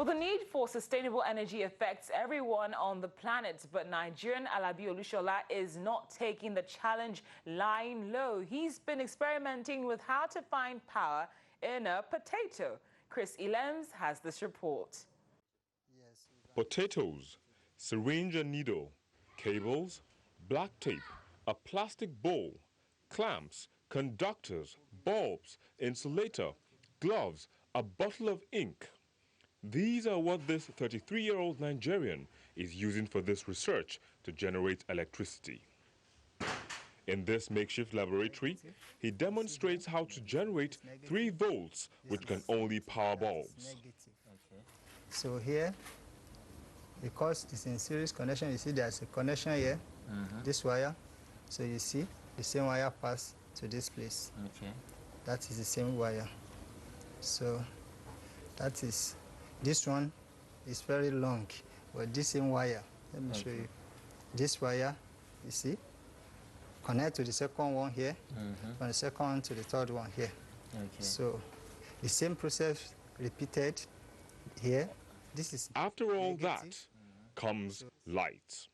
Well, the need for sustainable energy affects everyone on the planet, but Nigerian Alabi Olushola is not taking the challenge lying low. He's been experimenting with how to find power in a potato. Chris Elems has this report. Potatoes, syringe and needle, cables, black tape, a plastic bowl, clamps, conductors, bulbs, insulator, gloves, a bottle of ink. These are what this 33-year-old Nigerian is using for this research to generate electricity. In this makeshift laboratory, he demonstrates how to generate 3 volts, which can only power bulbs. So here, because it's in series connection, you see there's a connection here, this wire. So you see the same wire pass to this place. Okay. That is the same wire. So that is, this one is very long, but this same wire, let me show you. This wire, you see, connect to the second one here, from the second one to the third one here. Okay. So the same process repeated here. This is after all that comes light.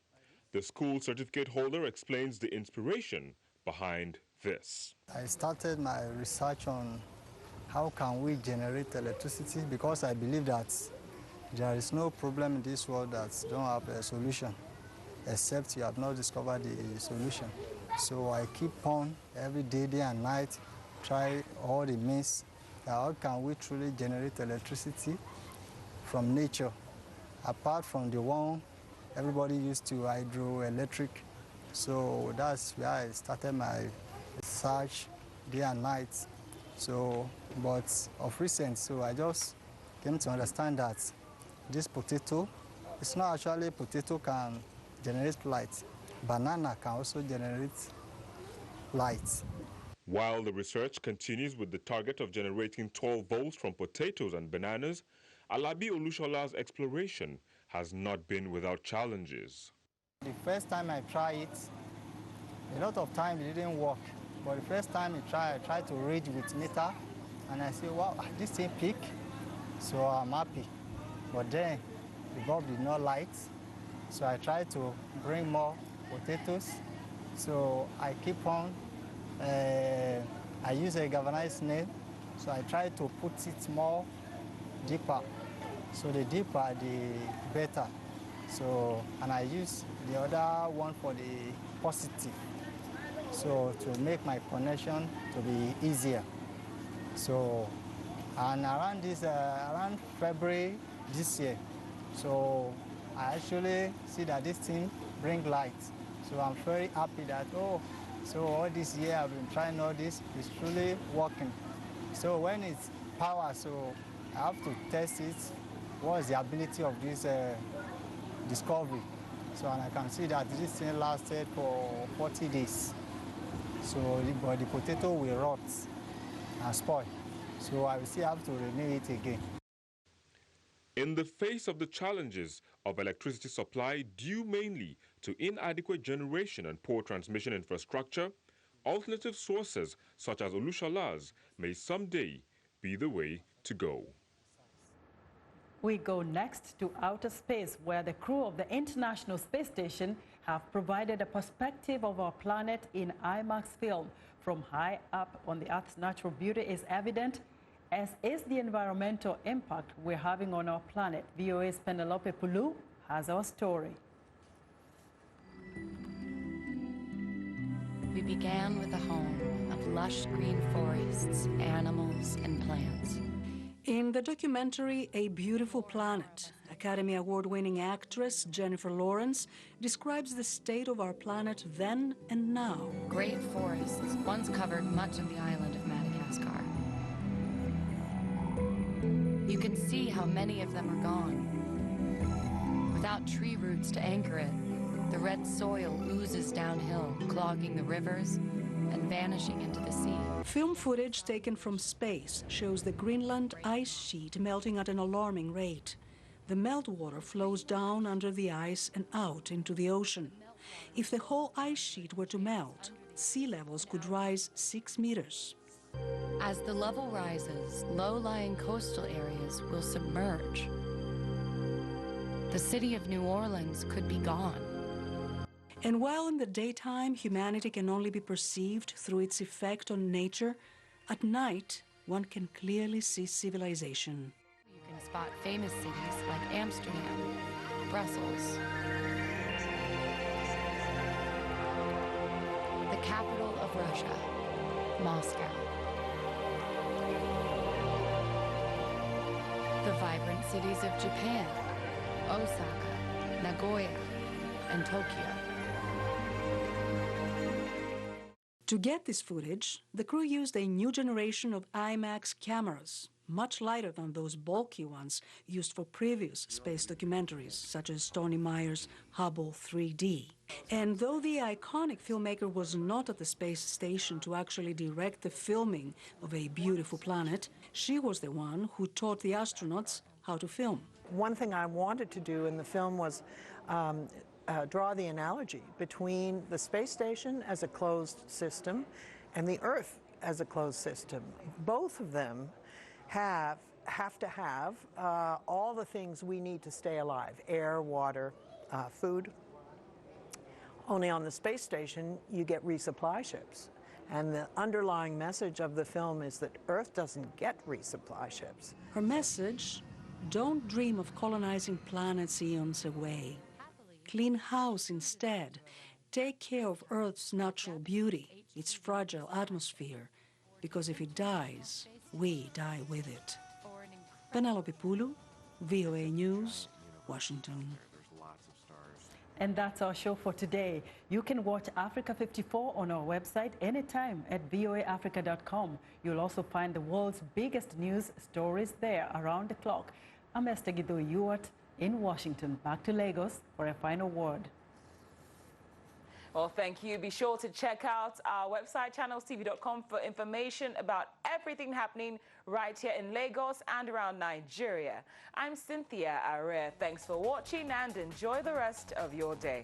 The school certificate holder explains the inspiration behind this. I started my research on how can we generate electricity, because I believe that there is no problem in this world that don't have a solution, except you have not discovered the solution. So I keep on every day, day and night, try all the means. How can we truly generate electricity from nature, apart from the one everybody used to hydroelectric. So that's where I started my research day and night. So, but of recent, so I just came to understand that this potato, it's not actually potato can generate light. Banana can also generate light. While the research continues with the target of generating 12 volts from potatoes and bananas, Alabi Olushola's exploration has not been without challenges. The first time I tried it, a lot of times it didn't work. But the first time I tried to read with meter, and I said, wow, this thing peak, so I'm happy. But then the bulb did not light, so I tried to bring more potatoes. So I keep on, I use a galvanized nail, so I tried to put it more deeper. So the deeper, the better. So, and I use the other one for the positive. So to make my connection to be easier. So, and around this, around February this year, so I actually see that this thing bring light. So I'm very happy that, oh, so all this year I've been trying all this, it's truly working. So when it's power, so I have to test it, what is the ability of this discovery. So, and I can see that this thing lasted for 40 days. So the potato will rot and spoil. So I will still have to renew it again. In the face of the challenges of electricity supply due mainly to inadequate generation and poor transmission infrastructure, alternative sources such as Olushola's may someday be the way to go. We go next to outer space, where the crew of the International Space Station have provided a perspective of our planet in IMAX film. From high up on the Earth's natural beauty is evident, as is the environmental impact we're having on our planet. VOA's Penelope Pulu has our story. We began with a home of lush green forests, animals, and plants. In the documentary A Beautiful Planet, Academy Award-winning actress Jennifer Lawrence describes the state of our planet then and now. Great forests once covered much of the island of Madagascar. You can see how many of them are gone. Without tree roots to anchor it, the red soil oozes downhill, clogging the rivers and vanishing into the sea. Film footage taken from space shows the Greenland ice sheet melting at an alarming rate. The meltwater flows down under the ice and out into the ocean. If the whole ice sheet were to melt, sea levels could rise 6 meters. As the level rises, low-lying coastal areas will submerge. the city of New Orleans could be gone. And while in the daytime humanity can only be perceived through its effect on nature, at night one can clearly see civilization. You can spot famous cities like Amsterdam, Brussels, the capital of Russia, Moscow, the vibrant cities of Japan, Osaka, Nagoya, and Tokyo. To get this footage, the crew used a new generation of IMAX cameras, much lighter than those bulky ones used for previous space documentaries, such as Tony Meyer's Hubble 3D. And though the iconic filmmaker was not at the space station to actually direct the filming of A Beautiful Planet, she was the one who taught the astronauts how to film. One thing I wanted to do in the film was draw the analogy between the space station as a closed system and the Earth as a closed system. Both of them have to have all the things we need to stay alive: air, water, food. Only on the space station you get resupply ships. And the underlying message of the film is that Earth doesn't get resupply ships. Her message: don't dream of colonizing planets eons away. Clean house instead. Take care of Earth's natural beauty, its fragile atmosphere, because if it dies, we die with it. Penelope Pulu, VOA News, Washington. And that's our show for today. You can watch Africa 54 on our website anytime at voaafrica.com. You'll also find the world's biggest news stories there around the clock. I'm Esther Githo-Ewart in Washington. Back to Lagos for a final word. Well, thank you. Be sure to check out our website, channelstv.com, for information about everything happening right here in Lagos and around Nigeria. I'm Cynthia Are. Thanks for watching and enjoy the rest of your day.